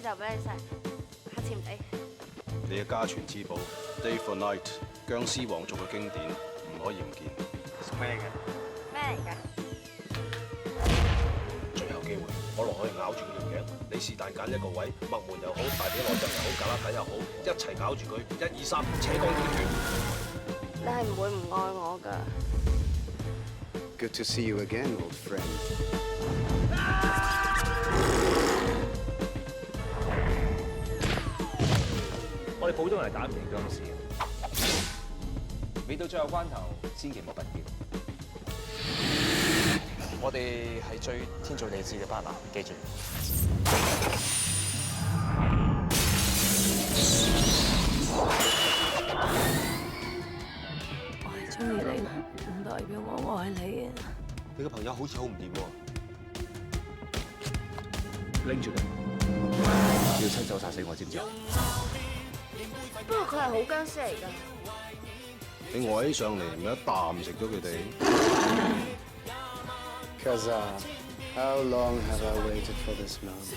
就俾你食，下次唔俾。你嘅家傳之寶《Day for Night》僵屍王族嘅經典，唔可以唔見。送俾你嘅。咩嚟㗎？最後機會，我落去咬住佢條頸，你是但揀一個位，脈門又好，大髀內側又好，胳肋底又好，一齊咬住佢，1、2、3，扯光斷斷。你係唔會唔愛我㗎？ Good to see you again, old friend. 我哋普通人打唔贏僵屍，未到最後關頭，千祈唔好笨叫。我哋係最天造地設嘅 partner，記住。我係中意你，唔代表我愛你啊！你個朋友好似好唔掂喎。拎住佢，要親手殺死我，知唔知啊？不過佢係好僵屍嚟㗎。你呆起上嚟，咪一啖食咗佢哋。Kaza, how long have I waited for this moment?